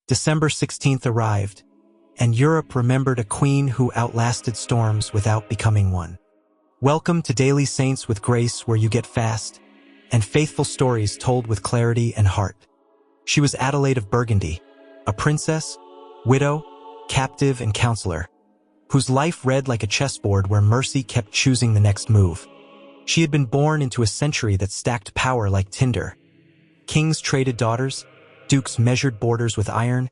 December 16th arrived, and Europe remembered a queen who outlasted storms without becoming one. Welcome to Daily Saints with Grace, where you get fast and faithful stories told with clarity and heart. She was Adelaide of Burgundy, a princess, widow, captive, and counselor, whose life read like a chessboard where mercy kept choosing the next move. She had been born into a century that stacked power like tinder. Kings traded daughters, dukes measured borders with iron,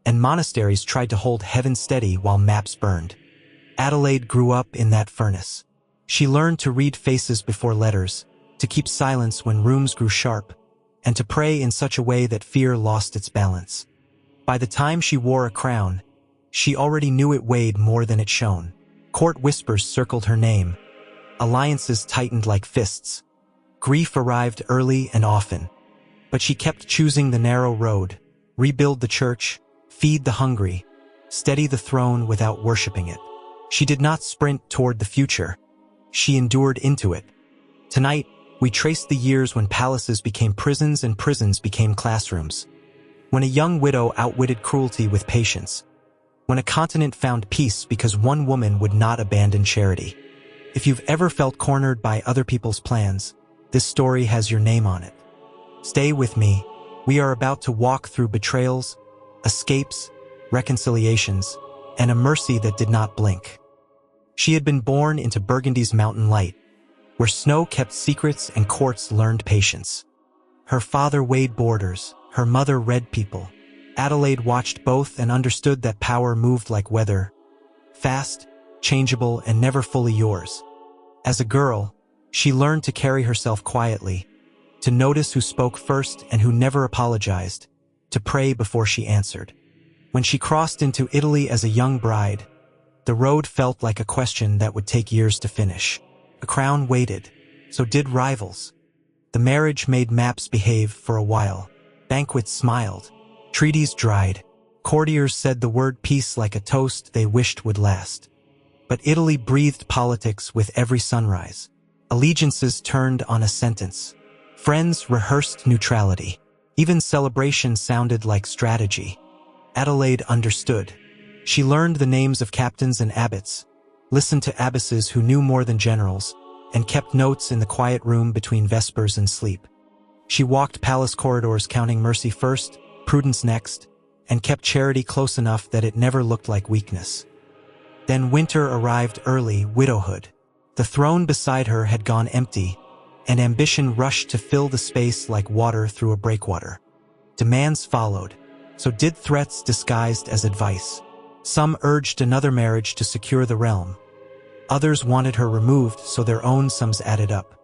and monasteries tried to hold heaven steady while maps burned. Adelaide grew up in that furnace. She learned to read faces before letters, to keep silence when rooms grew sharp, and to pray in such a way that fear lost its balance. By the time she wore a crown, she already knew it weighed more than it shone. Court whispers circled her name. Alliances tightened like fists. Grief arrived early and often. But she kept choosing the narrow road, rebuild the church, feed the hungry, steady the throne without worshipping it. She did not sprint toward the future. She endured into it. Tonight, we trace the years when palaces became prisons and prisons became classrooms. When a young widow outwitted cruelty with patience. When a continent found peace because one woman would not abandon charity. If you've ever felt cornered by other people's plans, this story has your name on it. Stay with me. We are about to walk through betrayals, escapes, reconciliations, and a mercy that did not blink. She had been born into Burgundy's mountain light, where snow kept secrets and courts learned patience. Her father weighed borders, her mother read people. Adelaide watched both and understood that power moved like weather, fast, changeable, and never fully yours. As a girl, she learned to carry herself quietly, to notice who spoke first and who never apologized, to pray before she answered. When she crossed into Italy as a young bride, the road felt like a question that would take years to finish. A crown waited, so did rivals. The marriage made maps behave for a while. Banquets smiled, treaties dried. Courtiers said the word peace like a toast they wished would last. But Italy breathed politics with every sunrise. Allegiances turned on a sentence. Friends rehearsed neutrality. Even celebration sounded like strategy. Adelaide understood. She learned the names of captains and abbots, listened to abbesses who knew more than generals, and kept notes in the quiet room between vespers and sleep. She walked palace corridors counting mercy first, prudence next, and kept charity close enough that it never looked like weakness. Then winter arrived early, widowhood. The throne beside her had gone empty, and ambition rushed to fill the space like water through a breakwater. Demands followed, so did threats disguised as advice. Some urged another marriage to secure the realm. Others wanted her removed so their own sums added up.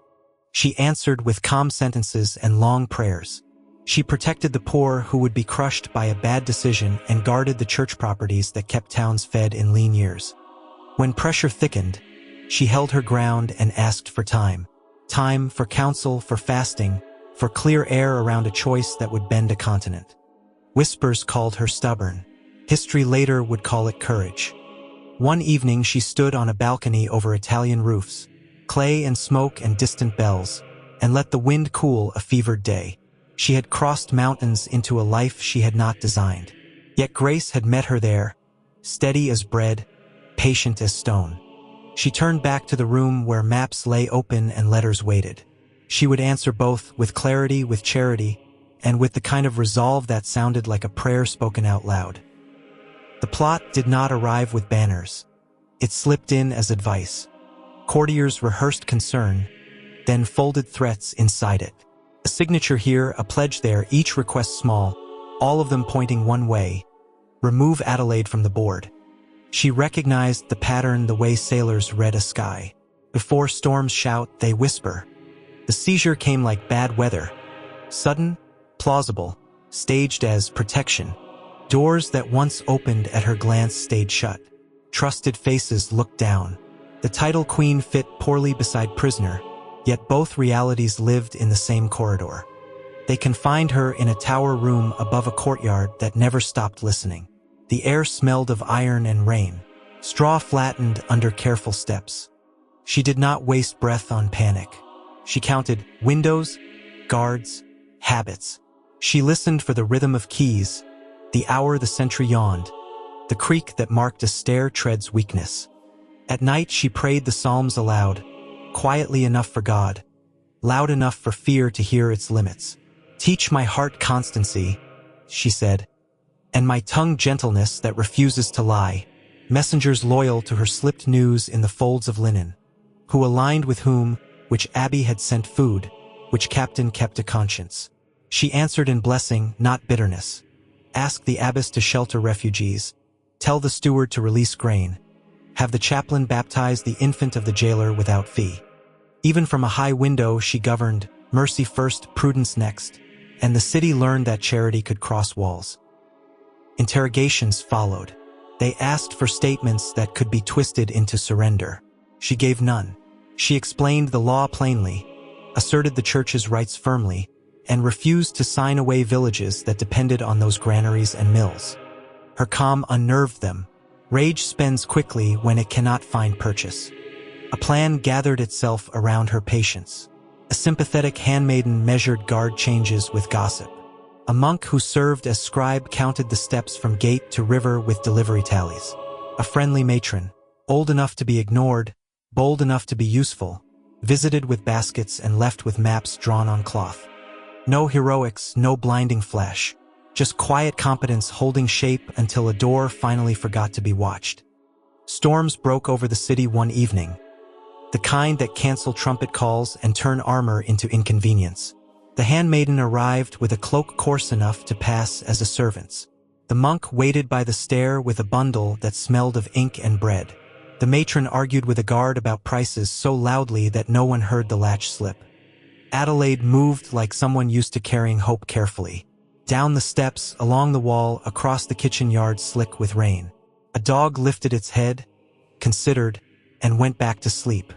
She answered with calm sentences and long prayers. She protected the poor who would be crushed by a bad decision and guarded the church properties that kept towns fed in lean years. When pressure thickened, she held her ground and asked for time. Time for counsel, for fasting, for clear air around a choice that would bend a continent. Whispers called her stubborn. History later would call it courage. One evening she stood on a balcony over Italian roofs, clay and smoke and distant bells, and let the wind cool a fevered day. She had crossed mountains into a life she had not designed. Yet grace had met her there, steady as bread, patient as stone. She turned back to the room where maps lay open and letters waited. She would answer both with clarity, with charity, and with the kind of resolve that sounded like a prayer spoken out loud. The plot did not arrive with banners. It slipped in as advice. Courtiers rehearsed concern, then folded threats inside it. A signature here, a pledge there, each request small, all of them pointing one way: remove Adelaide from the board. She recognized the pattern the way sailors read a sky. Before storms shout, they whisper. The seizure came like bad weather. Sudden, plausible, staged as protection. Doors that once opened at her glance stayed shut. Trusted faces looked down. The title queen fit poorly beside prisoner, yet both realities lived in the same corridor. They confined her in a tower room above a courtyard that never stopped listening. The air smelled of iron and rain. Straw flattened under careful steps. She did not waste breath on panic. She counted windows, guards, habits. She listened for the rhythm of keys, The hour the sentry yawned. The creak that marked a stair treads weakness. At night she prayed the psalms aloud, quietly enough for God, loud enough for fear to hear its limits. Teach my heart constancy, she said, and my tongue gentleness that refuses to lie. Messengers loyal to her slipped news in the folds of linen. Who aligned with whom, which abbey had sent food, which captain kept a conscience. She answered in blessing, not bitterness. Ask the abbess to shelter refugees. Tell the steward to release grain. Have the chaplain baptize the infant of the jailer without fee. Even from a high window she governed, mercy first, prudence next, and the city learned that charity could cross walls. Interrogations followed. They asked for statements that could be twisted into surrender. She gave none. She explained the law plainly, asserted the church's rights firmly, and refused to sign away villages that depended on those granaries and mills. Her calm unnerved them. Rage spends quickly when it cannot find purchase. A plan gathered itself around her patience. A sympathetic handmaiden measured guard changes with gossip. A monk who served as scribe counted the steps from gate to river with delivery tallies. A friendly matron, old enough to be ignored, bold enough to be useful, visited with baskets and left with maps drawn on cloth. No heroics, no blinding flash. Just quiet competence holding shape until a door finally forgot to be watched. Storms broke over the city one evening. The kind that cancel trumpet calls and turn armor into inconvenience. The handmaiden arrived with a cloak coarse enough to pass as a servant's. The monk waited by the stair with a bundle that smelled of ink and bread. The matron argued with a guard about prices so loudly that no one heard the latch slip. Adelaide moved like someone used to carrying hope carefully. Down the steps, along the wall, across the kitchen yard slick with rain. A dog lifted its head, considered, and went back to sleep.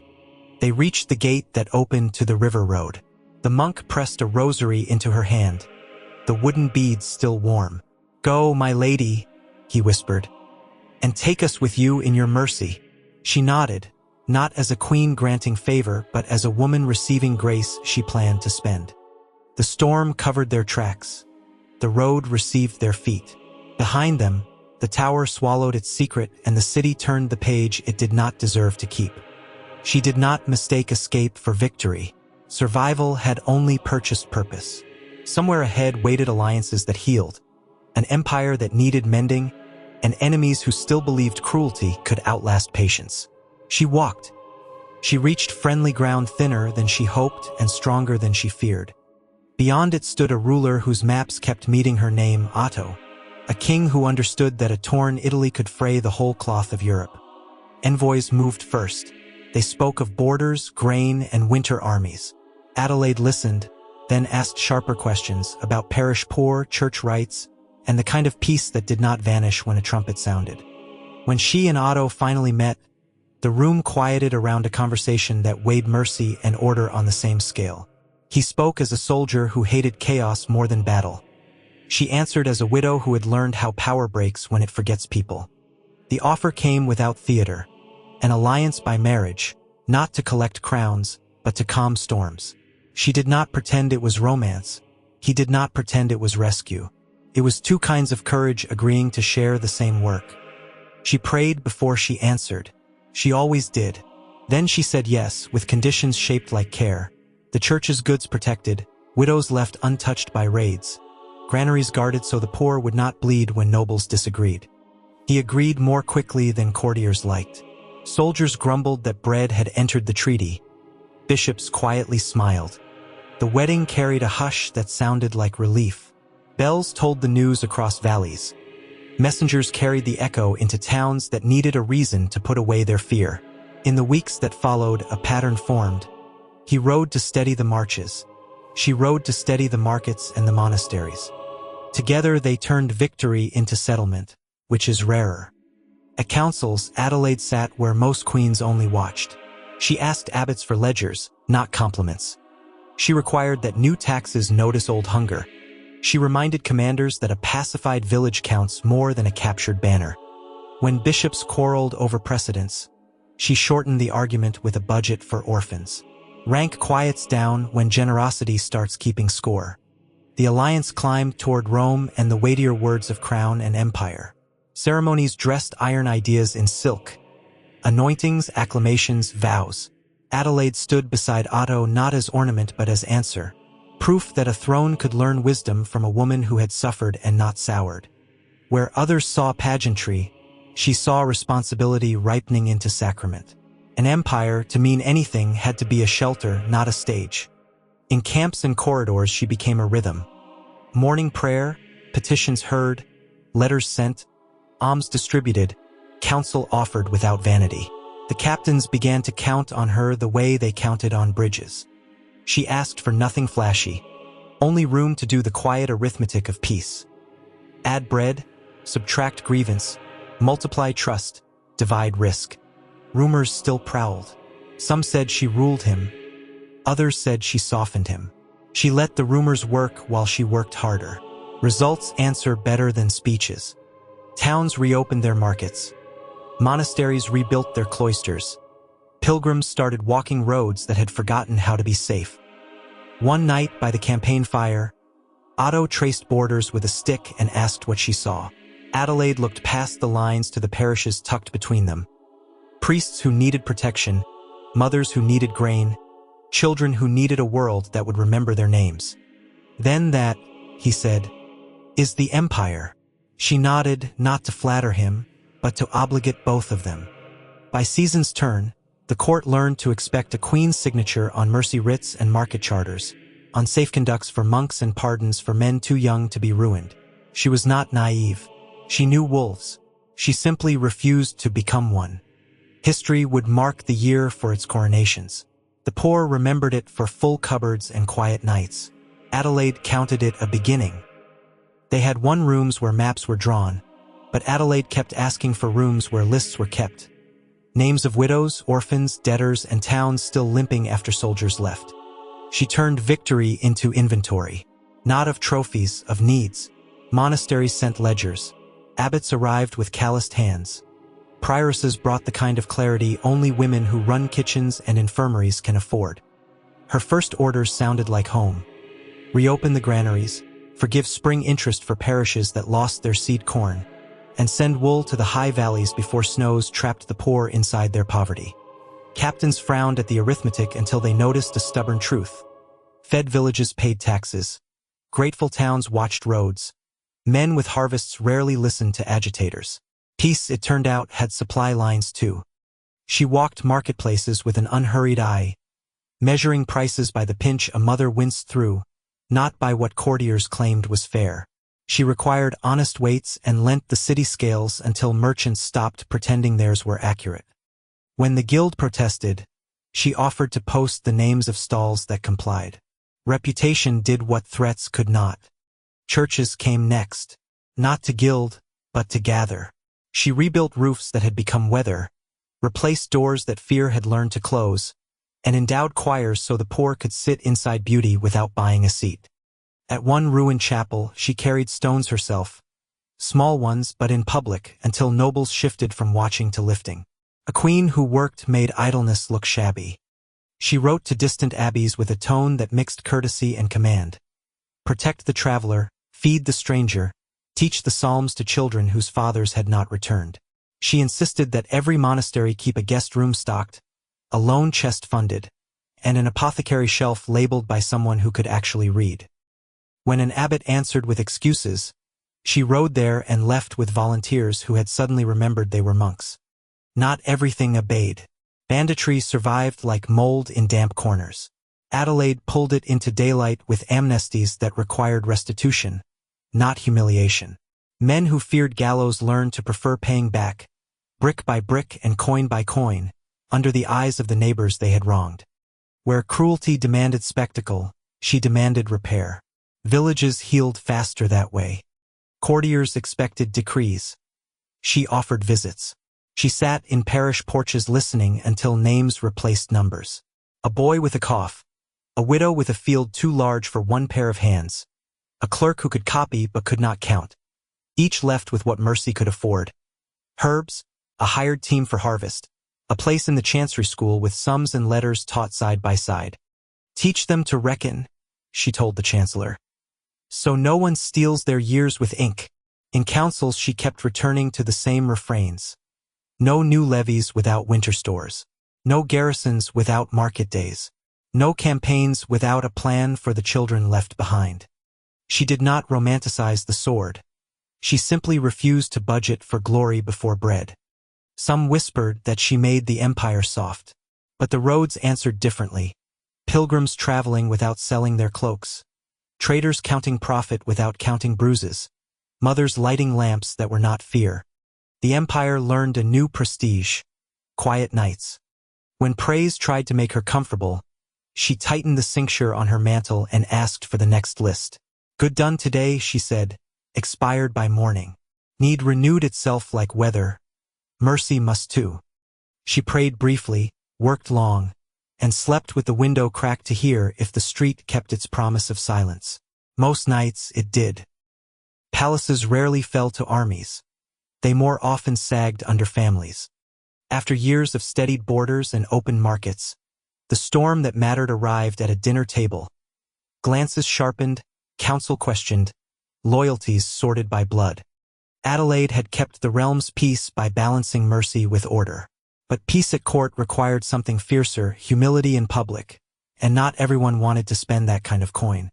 They reached the gate that opened to the river road. The monk pressed a rosary into her hand, the wooden beads still warm. "Go, my lady," he whispered, "and take us with you in your mercy." She nodded, not as a queen granting favor, but as a woman receiving grace she planned to spend. The storm covered their tracks. The road received their feet. Behind them, the tower swallowed its secret and the city turned the page it did not deserve to keep. She did not mistake escape for victory. Survival had only purchased purpose. Somewhere ahead waited alliances that healed, an empire that needed mending, and enemies who still believed cruelty could outlast patience. She walked. She reached friendly ground thinner than she hoped and stronger than she feared. Beyond it stood a ruler whose maps kept meeting her name, Otto, a king who understood that a torn Italy could fray the whole cloth of Europe. Envoys moved first. They spoke of borders, grain, and winter armies. Adelaide listened, then asked sharper questions about parish poor, church rights, and the kind of peace that did not vanish when a trumpet sounded. When she and Otto finally met, the room quieted around a conversation that weighed mercy and order on the same scale. He spoke as a soldier who hated chaos more than battle. She answered as a widow who had learned how power breaks when it forgets people. The offer came without theater, an alliance by marriage, not to collect crowns, but to calm storms. She did not pretend it was romance. He did not pretend it was rescue. It was two kinds of courage agreeing to share the same work. She prayed before she answered. She always did. Then she said yes, with conditions shaped like care. The church's goods protected, widows left untouched by raids, granaries guarded so the poor would not bleed when nobles disagreed. He agreed more quickly than courtiers liked. Soldiers grumbled that bread had entered the treaty. Bishops quietly smiled. The wedding carried a hush that sounded like relief. Bells told the news across valleys. Messengers carried the echo into towns that needed a reason to put away their fear. In the weeks that followed, a pattern formed. He rode to steady the marches. She rode to steady the markets and the monasteries. Together they turned victory into settlement, which is rarer. At councils, Adelaide sat where most queens only watched. She asked abbots for ledgers, not compliments. She required that new taxes notice old hunger. She reminded commanders that a pacified village counts more than a captured banner. When bishops quarreled over precedence, she shortened the argument with a budget for orphans. Rank quiets down when generosity starts keeping score. The alliance climbed toward Rome and the weightier words of crown and empire. Ceremonies dressed iron ideas in silk. Anointings, acclamations, vows. Adelaide stood beside Otto not as ornament but as answer. Proof that a throne could learn wisdom from a woman who had suffered and not soured. Where others saw pageantry, she saw responsibility ripening into sacrament. An empire, to mean anything, had to be a shelter, not a stage. In camps and corridors she became a rhythm. Morning prayer, petitions heard, letters sent, alms distributed, counsel offered without vanity. The captains began to count on her the way they counted on bridges. She asked for nothing flashy, only room to do the quiet arithmetic of peace. Add bread, subtract grievance, multiply trust, divide risk. Rumors still prowled. Some said she ruled him. Others said she softened him. She let the rumors work while she worked harder. Results answer better than speeches. Towns reopened their markets. Monasteries rebuilt their cloisters. Pilgrims started walking roads that had forgotten how to be safe. One night by the campaign fire, Otto traced borders with a stick and asked what she saw. Adelaide looked past the lines to the parishes tucked between them. Priests who needed protection, mothers who needed grain, children who needed a world that would remember their names. Then that, he said, is the empire. She nodded, not to flatter him, but to obligate both of them. By season's turn, the court learned to expect a queen's signature on mercy writs and market charters, on safe conducts for monks and pardons for men too young to be ruined. She was not naive. She knew wolves. She simply refused to become one. History would mark the year for its coronations. The poor remembered it for full cupboards and quiet nights. Adelaide counted it a beginning. They had won rooms where maps were drawn, but Adelaide kept asking for rooms where lists were kept. Names of widows, orphans, debtors, and towns still limping after soldiers left. She turned victory into inventory. Not of trophies, of needs. Monasteries sent ledgers. Abbots arrived with calloused hands. Prioresses brought the kind of clarity only women who run kitchens and infirmaries can afford. Her first orders sounded like home. Reopen the granaries, forgive spring interest for parishes that lost their seed corn, and send wool to the high valleys before snows trapped the poor inside their poverty. Captains frowned at the arithmetic until they noticed a stubborn truth. Fed villages paid taxes. Grateful towns watched roads. Men with harvests rarely listened to agitators. Peace, it turned out, had supply lines too. She walked marketplaces with an unhurried eye, measuring prices by the pinch a mother winced through, not by what courtiers claimed was fair. She required honest weights and lent the city scales until merchants stopped pretending theirs were accurate. When the guild protested, she offered to post the names of stalls that complied. Reputation did what threats could not. Churches came next, not to gild, but to gather. She rebuilt roofs that had become weather, replaced doors that fear had learned to close, and endowed choirs so the poor could sit inside beauty without buying a seat. At one ruined chapel, she carried stones herself, small ones but in public, until nobles shifted from watching to lifting. A queen who worked made idleness look shabby. She wrote to distant abbeys with a tone that mixed courtesy and command. Protect the traveler, feed the stranger, teach the psalms to children whose fathers had not returned. She insisted that every monastery keep a guest room stocked, a lone chest funded, and an apothecary shelf labeled by someone who could actually read. When an abbot answered with excuses, she rode there and left with volunteers who had suddenly remembered they were monks. Not everything obeyed. Banditry survived like mold in damp corners. Adelaide pulled it into daylight with amnesties that required restitution, not humiliation. Men who feared gallows learned to prefer paying back, brick by brick and coin by coin, under the eyes of the neighbors they had wronged. Where cruelty demanded spectacle, she demanded repair. Villages healed faster that way. Courtiers expected decrees. She offered visits. She sat in parish porches listening until names replaced numbers. A boy with a cough. A widow with a field too large for one pair of hands. A clerk who could copy but could not count. Each left with what mercy could afford. Herbs, a hired team for harvest. A place in the chancery school with sums and letters taught side by side. Teach them to reckon, she told the chancellor. so no one steals their years with ink. In councils she kept returning to the same refrains. No new levies without winter stores. No garrisons without market days. No campaigns without a plan for the children left behind. She did not romanticize the sword. She simply refused to budget for glory before bread. Some whispered that she made the empire soft. But the roads answered differently. Pilgrims traveling without selling their cloaks. Traders counting profit without counting bruises. Mothers lighting lamps that were not fear. The empire learned a new prestige. Quiet nights. When praise tried to make her comfortable, she tightened the cincture on her mantle and asked for the next list. Good done today, she said, expired by morning. Need renewed itself like weather. Mercy must too. She prayed briefly, worked long, and slept with the window cracked to hear if the street kept its promise of silence. Most nights it did. Palaces rarely fell to armies. They more often sagged under families. After years of steadied borders and open markets, the storm that mattered arrived at a dinner table. Glances sharpened, counsel questioned, loyalties sorted by blood. Adelaide had kept the realm's peace by balancing mercy with order. But peace at court required something fiercer, humility in public, and not everyone wanted to spend that kind of coin.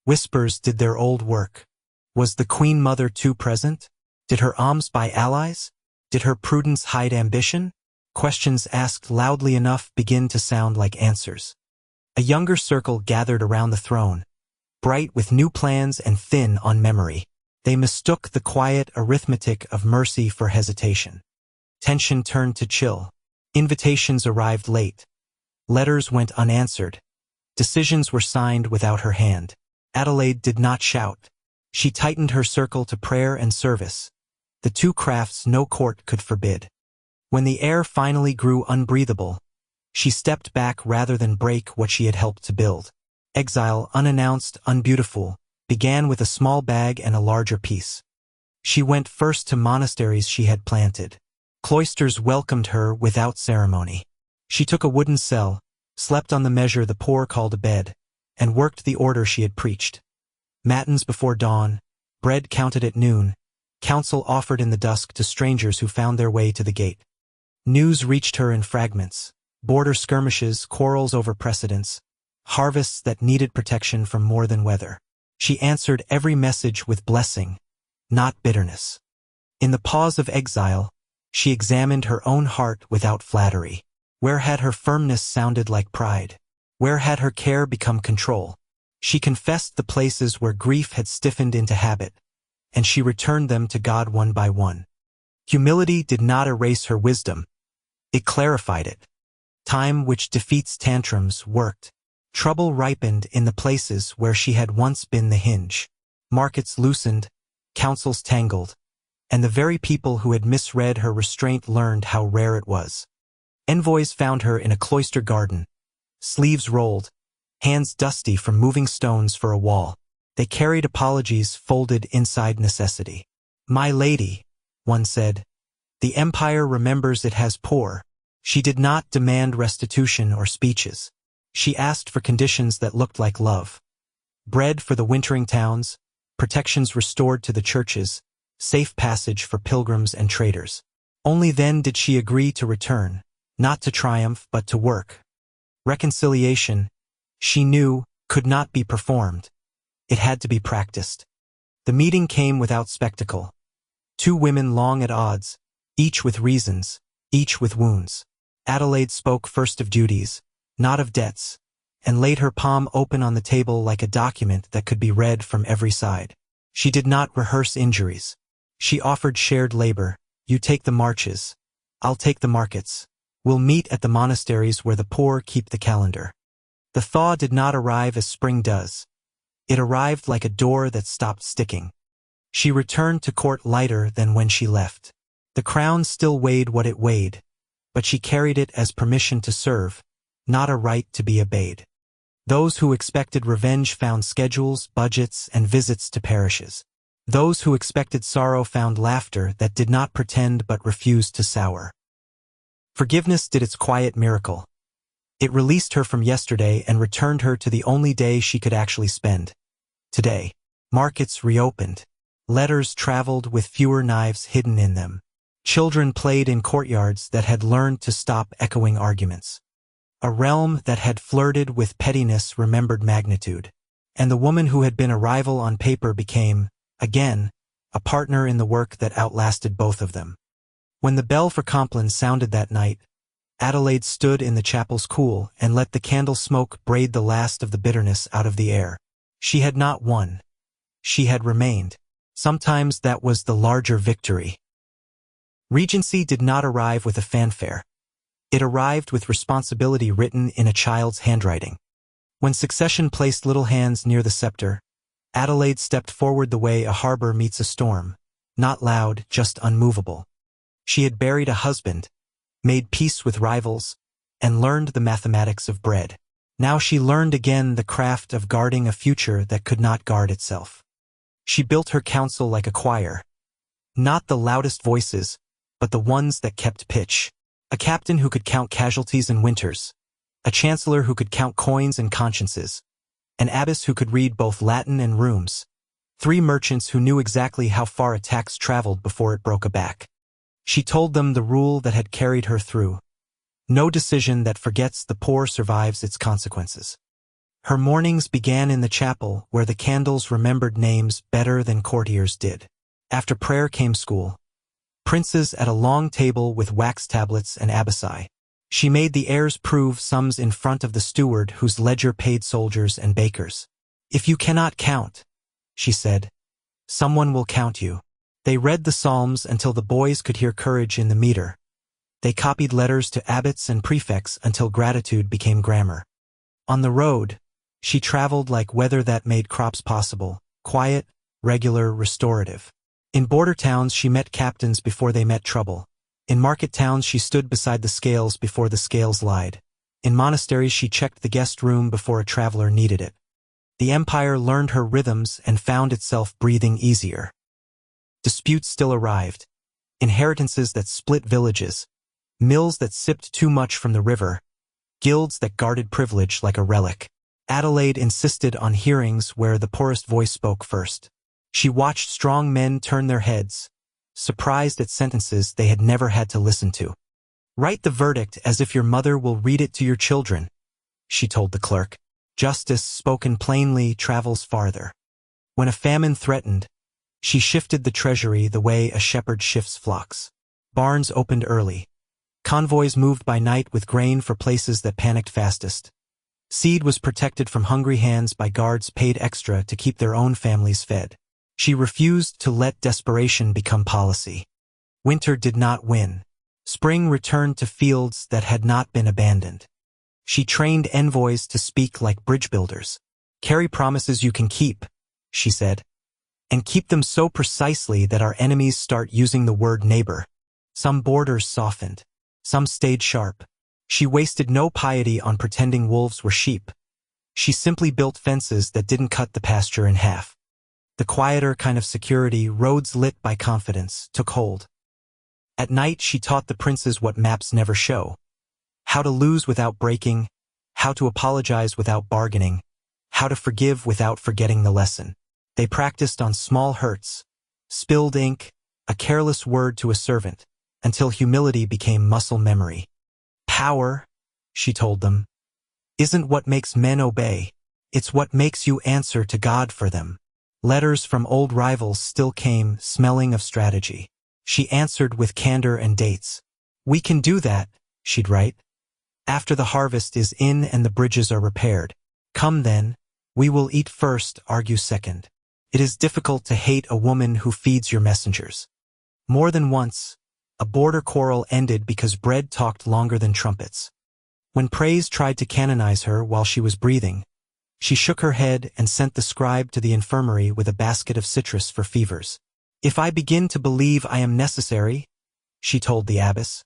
Whispers did their old work. Was the Queen Mother too present? Did her alms buy allies? Did her prudence hide ambition? Questions asked loudly enough begin to sound like answers. A younger circle gathered around the throne, bright with new plans and thin on memory. They mistook the quiet arithmetic of mercy for hesitation. Tension turned to chill. Invitations arrived late. Letters went unanswered. Decisions were signed without her hand. Adelaide did not shout. She tightened her circle to prayer and service, the two crafts no court could forbid. When the air finally grew unbreathable, she stepped back rather than break what she had helped to build. Exile, unannounced, unbeautiful, began with a small bag and a larger piece. She went first to monasteries she had planted. Cloisters welcomed her without ceremony. She took a wooden cell, slept on the measure the poor called a bed, and worked the order she had preached. Matins before dawn, bread counted at noon, counsel offered in the dusk to strangers who found their way to the gate. News reached her in fragments, border skirmishes, quarrels over precedence, harvests that needed protection from more than weather. She answered every message with blessing, not bitterness. In the pause of exile, she examined her own heart without flattery. Where had her firmness sounded like pride? Where had her care become control? She confessed the places where grief had stiffened into habit, and she returned them to God one by one. Humility did not erase her wisdom. It clarified it. Time which defeats tantrums worked. Trouble ripened in the places where she had once been the hinge. Markets loosened, counsels tangled, and the very people who had misread her restraint learned how rare it was. Envoys found her in a cloister garden, sleeves rolled, hands dusty from moving stones for a wall. They carried apologies folded inside necessity. "My lady," one said, "the empire remembers it has poor." She did not demand restitution or speeches. She asked for conditions that looked like love. Bread for the wintering towns, protections restored to the churches, safe passage for pilgrims and traders. Only then did she agree to return, not to triumph but to work. Reconciliation, she knew, could not be performed. It had to be practiced. The meeting came without spectacle. Two women long at odds, each with reasons, each with wounds. Adelaide spoke first of duties, not of debts, and laid her palm open on the table like a document that could be read from every side. She did not rehearse injuries. She offered shared labor. You take the marches. I'll take the markets. We'll meet at the monasteries where the poor keep the calendar. The thaw did not arrive as spring does. It arrived like a door that stopped sticking. She returned to court lighter than when she left. The crown still weighed what it weighed, but she carried it as permission to serve, not a right to be obeyed. Those who expected revenge found schedules, budgets, and visits to parishes. Those who expected sorrow found laughter that did not pretend but refused to sour. Forgiveness did its quiet miracle. It released her from yesterday and returned her to the only day she could actually spend. Today. Markets reopened. Letters traveled with fewer knives hidden in them. Children played in courtyards that had learned to stop echoing arguments. A realm that had flirted with pettiness remembered magnitude. And the woman who had been a rival on paper became, again, a partner in the work that outlasted both of them. When the bell for Compline sounded that night, Adelaide stood in the chapel's cool and let the candle smoke braid the last of the bitterness out of the air. She had not won. She had remained. Sometimes that was the larger victory. Regency did not arrive with a fanfare. It arrived with responsibility written in a child's handwriting. When succession placed little hands near the scepter, Adelaide stepped forward the way a harbor meets a storm, not loud, just unmovable. She had buried a husband, made peace with rivals, and learned the mathematics of bread. Now she learned again the craft of guarding a future that could not guard itself. She built her council like a choir. Not the loudest voices, but the ones that kept pitch. A captain who could count casualties and winters. A chancellor who could count coins and consciences. An abbess who could read both Latin and runes. 3 merchants who knew exactly how far a tax traveled before it broke a back. She told them the rule that had carried her through. No decision that forgets the poor survives its consequences. Her mornings began in the chapel where the candles remembered names better than courtiers did. After prayer came school. Princes at a long table with wax tablets and abbaci. She made the heirs prove sums in front of the steward whose ledger paid soldiers and bakers. If you cannot count, she said, someone will count you. They read the Psalms until the boys could hear courage in the meter. They copied letters to abbots and prefects until gratitude became grammar. On the road, she traveled like weather that made crops possible, quiet, regular, restorative. In border towns she met captains before they met trouble. In market towns she stood beside the scales before the scales lied. In monasteries she checked the guest room before a traveler needed it. The empire learned her rhythms and found itself breathing easier. Disputes still arrived. Inheritances that split villages. Mills that sipped too much from the river. Guilds that guarded privilege like a relic. Adelaide insisted on hearings where the poorest voice spoke first. She watched strong men turn their heads, surprised at sentences they had never had to listen to. Write the verdict as if your mother will read it to your children, she told the clerk. Justice spoken plainly travels farther. When a famine threatened, she shifted the treasury the way a shepherd shifts flocks. Barns opened early. Convoys moved by night with grain for places that panicked fastest. Seed was protected from hungry hands by guards paid extra to keep their own families fed. She refused to let desperation become policy. Winter did not win. Spring returned to fields that had not been abandoned. She trained envoys to speak like bridge builders. Carry promises you can keep, she said, and keep them so precisely that our enemies start using the word neighbor. Some borders softened. Some stayed sharp. She wasted no piety on pretending wolves were sheep. She simply built fences that didn't cut the pasture in half. The quieter kind of security, roads lit by confidence, took hold. At night she taught the princes what maps never show. How to lose without breaking, how to apologize without bargaining, how to forgive without forgetting the lesson. They practiced on small hurts, spilled ink, a careless word to a servant, until humility became muscle memory. Power, she told them, isn't what makes men obey. It's what makes you answer to God for them. Letters from old rivals still came, smelling of strategy. She answered with candor and dates. We can do that, she'd write. After the harvest is in and the bridges are repaired. Come then, we will eat first, argue second. It is difficult to hate a woman who feeds your messengers. More than once, a border quarrel ended because bread talked longer than trumpets. When praise tried to canonize her while she was breathing, she shook her head and sent the scribe to the infirmary with a basket of citrus for fevers. If I begin to believe I am necessary, she told the abbess,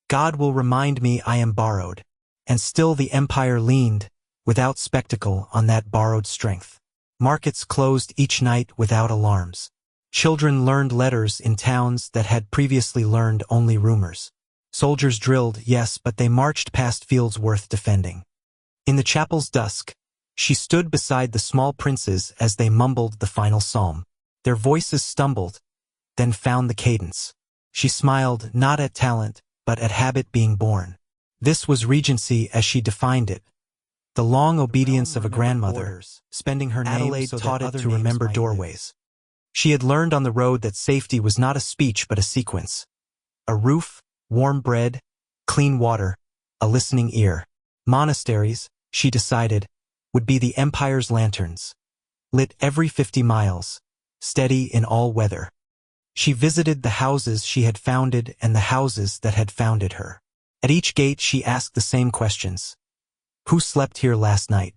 God will remind me I am borrowed. And still the empire leaned, without spectacle, on that borrowed strength. Markets closed each night without alarms. Children learned letters in towns that had previously learned only rumors. Soldiers drilled, yes, but they marched past fields worth defending. In the chapel's dusk, She stood beside the small princes as they mumbled the final psalm. Their voices stumbled, then found the cadence. She smiled not at talent, but at habit being born. This was regency as she defined it. The long obedience of a grandmother, spending her name Adelaide so taught that it to to remember remember doorways. She had learned on the road that safety was not a speech but a sequence. A roof, warm bread, clean water, a listening ear. Monasteries, she decided, would be the empire's lanterns, lit every 50 miles, steady in all weather. She visited the houses she had founded and the houses that had founded her. At each gate she asked the same questions. Who slept here last night?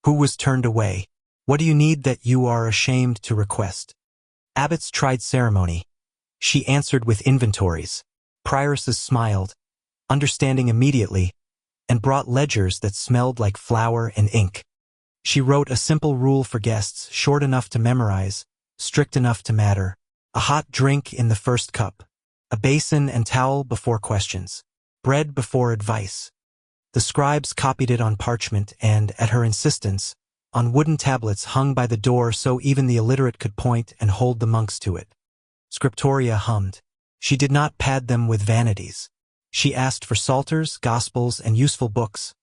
Who was turned away? What do you need that you are ashamed to request? Abbots tried ceremony. She answered with inventories. Prioresses smiled, understanding immediately, and brought ledgers that smelled like flour and ink. She wrote a simple rule for guests, short enough to memorize, strict enough to matter. A hot drink in the first cup. A basin and towel before questions. Bread before advice. The scribes copied it on parchment and, at her insistence, on wooden tablets hung by the door so even the illiterate could point and hold the monks to it. Scriptoria hummed. She did not pad them with vanities. She asked for psalters, gospels, and useful books,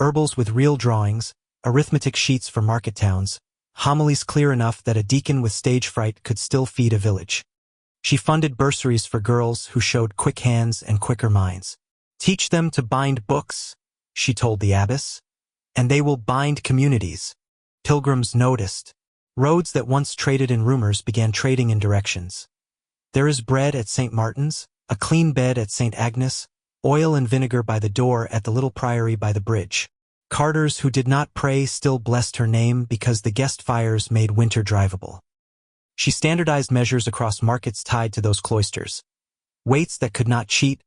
herbals with real drawings, arithmetic sheets for market towns, homilies clear enough that a deacon with stage fright could still feed a village. She funded bursaries for girls who showed quick hands and quicker minds. Teach them to bind books, she told the abbess, and they will bind communities. Pilgrims noticed. Roads that once traded in rumors began trading in directions. There is bread at St. Martin's, a clean bed at St. Agnes, oil and vinegar by the door at the little priory by the bridge. Carters who did not pray still blessed her name because the guest fires made winter drivable. She standardized measures across markets tied to those cloisters. Weights that could not cheat,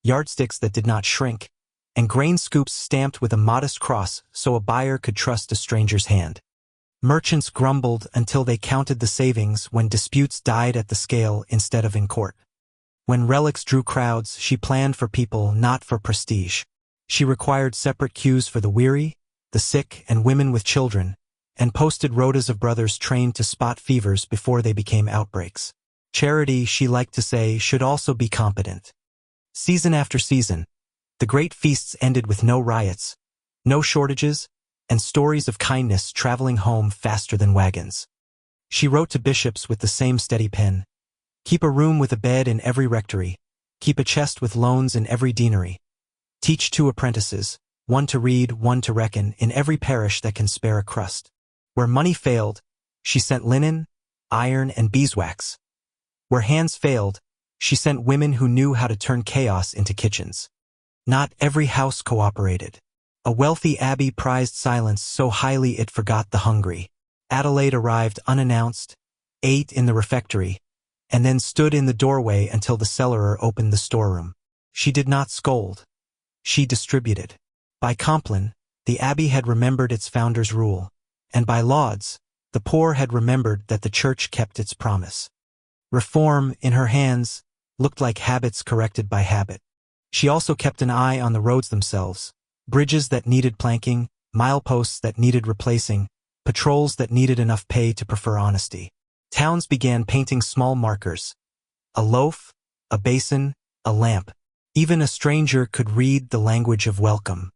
yardsticks that did not shrink, and grain scoops stamped with a modest cross so a buyer could trust a stranger's hand. Merchants grumbled until they counted the savings when disputes died at the scale instead of in court. When relics drew crowds, she planned for people, not for prestige. She required separate queues for the weary, the sick, and women with children, and posted rotas of brothers trained to spot fevers before they became outbreaks. Charity, she liked to say, should also be competent. Season after season, the great feasts ended with no riots, no shortages, and stories of kindness traveling home faster than wagons. She wrote to bishops with the same steady pen. Keep a room with a bed in every rectory. Keep a chest with loans in every deanery. Teach 2 apprentices, one to read, one to reckon, in every parish that can spare a crust. Where money failed, she sent linen, iron, and beeswax. Where hands failed, she sent women who knew how to turn chaos into kitchens. Not every house cooperated. A wealthy abbey prized silence so highly it forgot the hungry. Adelaide arrived unannounced, ate in the refectory, and then stood in the doorway until the cellarer opened the storeroom. She did not scold. She distributed. By Compline, the abbey had remembered its founder's rule, and by Lauds, the poor had remembered that the church kept its promise. Reform, in her hands, looked like habits corrected by habit. She also kept an eye on the roads themselves, bridges that needed planking, mileposts that needed replacing, patrols that needed enough pay to prefer honesty. Towns began painting small markers. A loaf, a basin, a lamp. Even a stranger could read the language of welcome.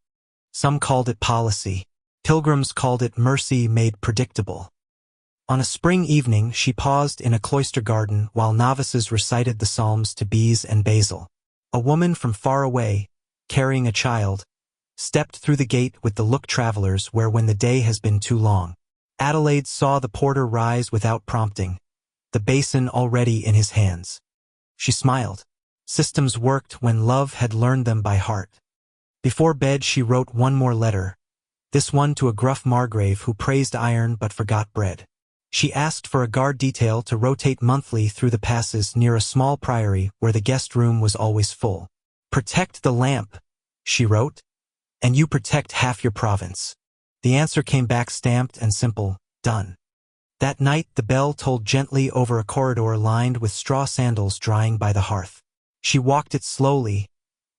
Some called it policy. Pilgrims called it mercy made predictable. On a spring evening, she paused in a cloister garden while novices recited the psalms to bees and basil. A woman from far away, carrying a child, stepped through the gate with the look travelers wear when the day has been too long. Adelaide saw the porter rise without prompting, the basin already in his hands. She smiled. Systems worked when love had learned them by heart. Before bed she wrote one more letter, this one to a gruff margrave who praised iron but forgot bread. She asked for a guard detail to rotate monthly through the passes near a small priory where the guest room was always full. Protect the lamp, she wrote, and you protect half your province. The answer came back stamped and simple, done. That night the bell tolled gently over a corridor lined with straw sandals drying by the hearth. She walked it slowly,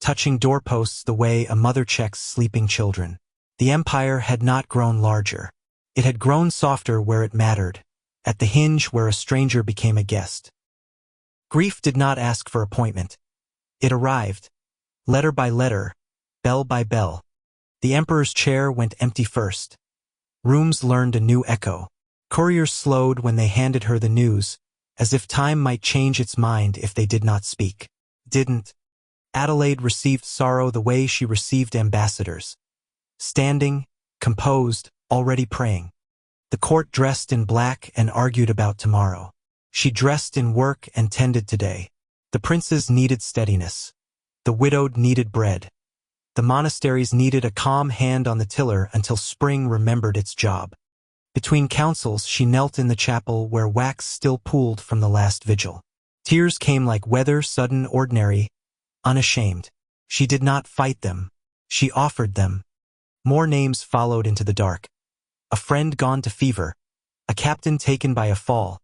touching doorposts the way a mother checks sleeping children. The empire had not grown larger. It had grown softer where it mattered, at the hinge where a stranger became a guest. Grief did not ask for appointment. It arrived, letter by letter, bell by bell. The emperor's chair went empty first. Rooms learned a new echo. Couriers slowed when they handed her the news, as if time might change its mind if they did not speak. Didn't. Adelaide received sorrow the way she received ambassadors. Standing, composed, already praying. The court dressed in black and argued about tomorrow. She dressed in work and tended today. The princes needed steadiness. The widowed needed bread. The monasteries needed a calm hand on the tiller until spring remembered its job. Between councils, she knelt in the chapel where wax still pooled from the last vigil. Tears came like weather, sudden, ordinary, unashamed. She did not fight them. She offered them. More names followed into the dark. A friend gone to fever. A captain taken by a fall.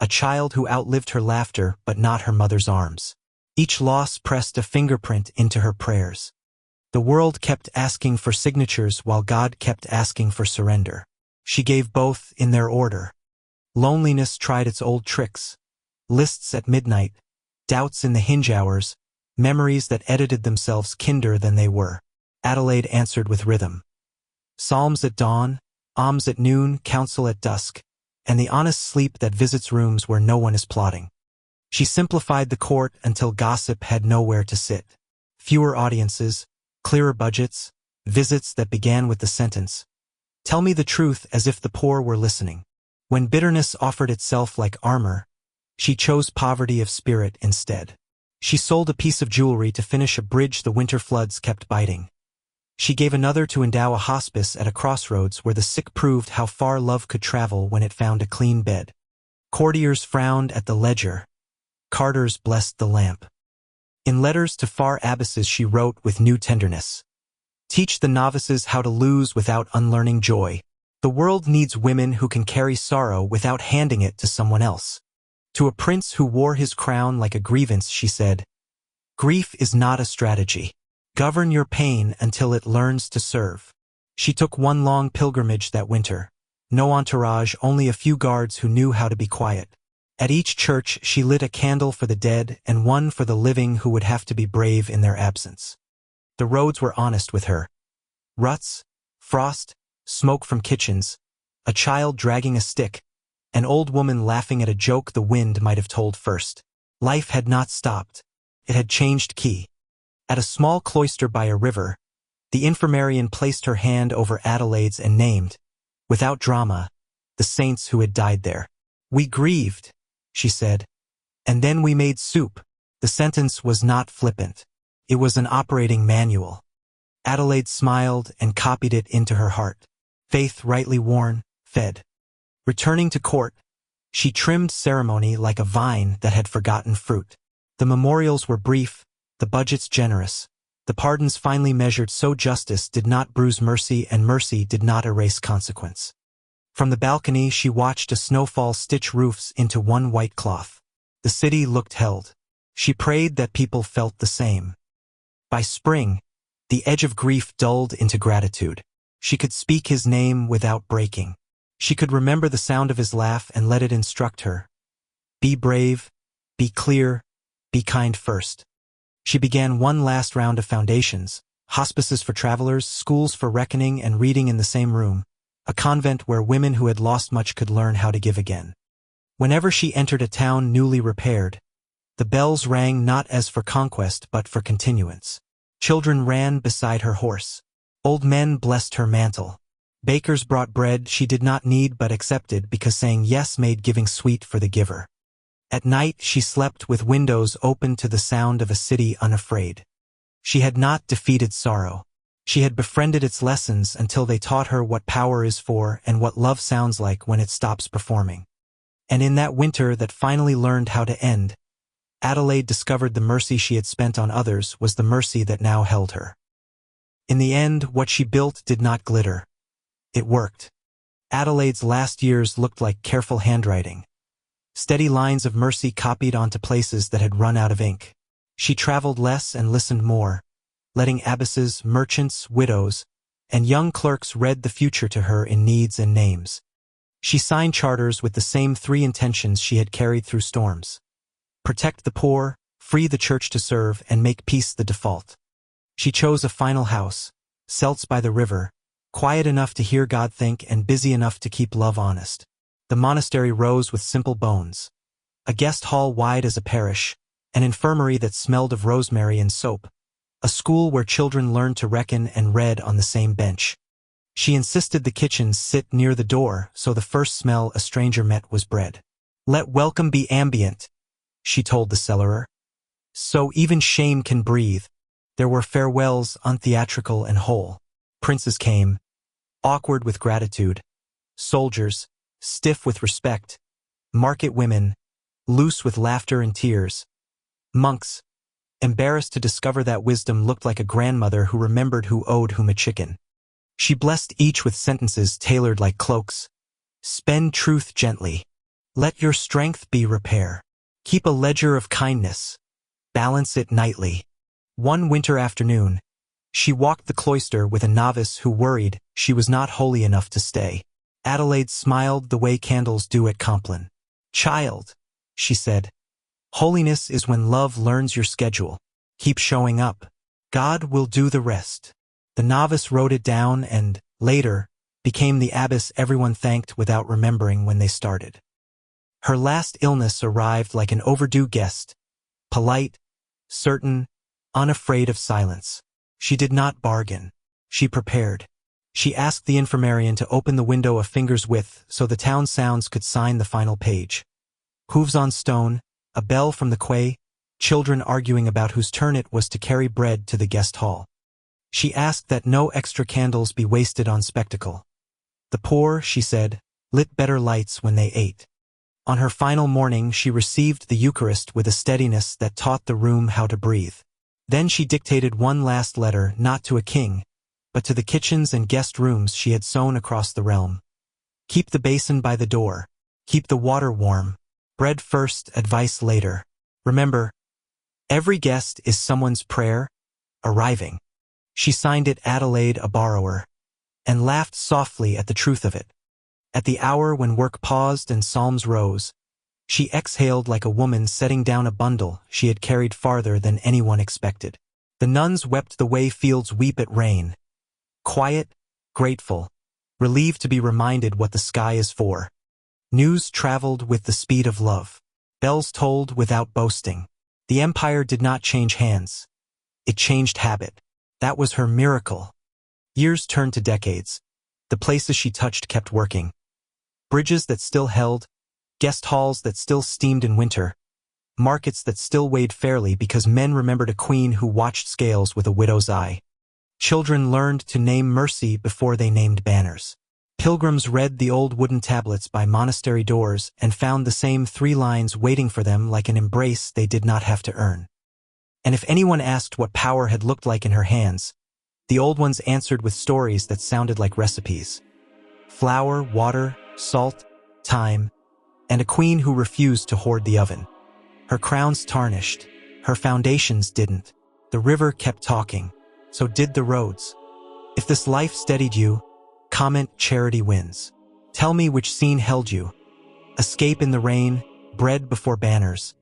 A child who outlived her laughter but not her mother's arms. Each loss pressed a fingerprint into her prayers. The world kept asking for signatures while God kept asking for surrender. She gave both in their order. Loneliness tried its old tricks. Lists at midnight, doubts in the hinge hours, memories that edited themselves kinder than they were. Adelaide answered with rhythm. Psalms at dawn, alms at noon, counsel at dusk, and the honest sleep that visits rooms where no one is plotting. She simplified the court until gossip had nowhere to sit. Fewer audiences, clearer budgets, visits that began with the sentence, "Tell me the truth," as if the poor were listening. When bitterness offered itself like armor, she chose poverty of spirit instead. She sold a piece of jewelry to finish a bridge the winter floods kept biting. She gave another to endow a hospice at a crossroads where the sick proved how far love could travel when it found a clean bed. Courtiers frowned at the ledger. Carters blessed the lamp. In letters to far abbesses she wrote with new tenderness. Teach the novices how to lose without unlearning joy. The world needs women who can carry sorrow without handing it to someone else. To a prince who wore his crown like a grievance, she said, "Grief is not a strategy. Govern your pain until it learns to serve." She took one long pilgrimage that winter. No entourage, only a few guards who knew how to be quiet. At each church she lit a candle for the dead and one for the living who would have to be brave in their absence. The roads were honest with her. Ruts, frost, smoke from kitchens, a child dragging a stick, an old woman laughing at a joke the wind might have told first. Life had not stopped. It had changed key. At a small cloister by a river, the infirmarian placed her hand over Adelaide's and named, without drama, the saints who had died there. "We grieved," she said, "and then we made soup." The sentence was not flippant. It was an operating manual. Adelaide smiled and copied it into her heart. Faith rightly worn, fed. Returning to court, she trimmed ceremony like a vine that had forgotten fruit. The memorials were brief, the budgets generous, the pardons finely measured so justice did not bruise mercy and mercy did not erase consequence. From the balcony she watched a snowfall stitch roofs into one white cloth. The city looked held. She prayed that people felt the same. By spring, the edge of grief dulled into gratitude. She could speak his name without breaking. She could remember the sound of his laugh and let it instruct her. Be brave, be clear, be kind first. She began one last round of foundations, hospices for travelers, schools for reckoning and reading in the same room, a convent where women who had lost much could learn how to give again. Whenever she entered a town newly repaired, the bells rang not as for conquest but for continuance. Children ran beside her horse. Old men blessed her mantle. Bakers brought bread she did not need but accepted because saying yes made giving sweet for the giver. At night she slept with windows open to the sound of a city unafraid. She had not defeated sorrow. She had befriended its lessons until they taught her what power is for and what love sounds like when it stops performing. And in that winter that finally learned how to end, Adelaide discovered the mercy she had spent on others was the mercy that now held her. In the end, what she built did not glitter. It worked. Adelaide's last years looked like careful handwriting. Steady lines of mercy copied onto places that had run out of ink. She traveled less and listened more, letting abbesses, merchants, widows, and young clerks read the future to her in needs and names. She signed charters with the same three intentions she had carried through storms: protect the poor, free the church to serve, and make peace the default. She chose a final house, Celts by the river, quiet enough to hear God think and busy enough to keep love honest. The monastery rose with simple bones: a guest hall wide as a parish, an infirmary that smelled of rosemary and soap, a school where children learned to reckon and read on the same bench. She insisted the kitchens sit near the door, so the first smell a stranger met was bread. "Let welcome be ambient," she told the cellarer, "so even shame can breathe." There were farewells untheatrical and whole. Princes came, awkward with gratitude; soldiers, stiff with respect; market women, loose with laughter and tears; monks, embarrassed to discover that wisdom looked like a grandmother who remembered who owed whom a chicken. She blessed each with sentences tailored like cloaks. "Spend truth gently. Let your strength be repair. Keep a ledger of kindness. Balance it nightly." One winter afternoon, she walked the cloister with a novice who worried she was not holy enough to stay. Adelaide smiled the way candles do at Compline. "Child," she said, "holiness is when love learns your schedule. Keep showing up. God will do the rest." The novice wrote it down and, later, became the abbess everyone thanked without remembering when they started. Her last illness arrived like an overdue guest, polite, certain, unafraid of silence. She did not bargain. She prepared. She asked the infirmarian to open the window a finger's width so the town sounds could sign the final page. Hooves on stone, a bell from the quay, children arguing about whose turn it was to carry bread to the guest hall. She asked that no extra candles be wasted on spectacle. The poor, she said, lit better lights when they ate. On her final morning, she received the Eucharist with a steadiness that taught the room how to breathe. Then she dictated one last letter, not to a king, but to the kitchens and guest rooms she had sown across the realm. "Keep the basin by the door. Keep the water warm. Bread first, advice later. Remember, every guest is someone's prayer, arriving." She signed it Adelaide, a borrower, and laughed softly at the truth of it. At the hour when work paused and psalms rose, she exhaled like a woman setting down a bundle she had carried farther than anyone expected. The nuns wept the way fields weep at rain, quiet, grateful, relieved to be reminded what the sky is for. News traveled with the speed of love. Bells tolled without boasting. The empire did not change hands. It changed habit. That was her miracle. Years turned to decades. The places she touched kept working. Bridges that still held, guest halls that still steamed in winter, markets that still weighed fairly because men remembered a queen who watched scales with a widow's eye. Children learned to name mercy before they named banners. Pilgrims read the old wooden tablets by monastery doors and found the same 3 lines waiting for them like an embrace they did not have to earn. And if anyone asked what power had looked like in her hands, the old ones answered with stories that sounded like recipes. Flour, water, salt, thyme, and a queen who refused to hoard the oven. Her crown's tarnished, her foundations didn't. The river kept talking, so did the roads. If this life steadied you, comment charity wins. Tell me which scene held you. Escape in the rain, bread before banners,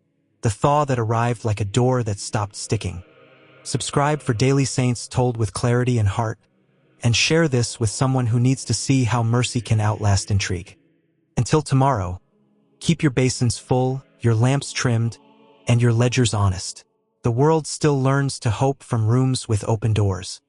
the thaw that arrived like a door that stopped sticking. Subscribe for daily saints told with clarity and heart, and share this with someone who needs to see how mercy can outlast intrigue. Until tomorrow, keep your basins full, your lamps trimmed, and your ledgers honest. The world still learns to hope from rooms with open doors.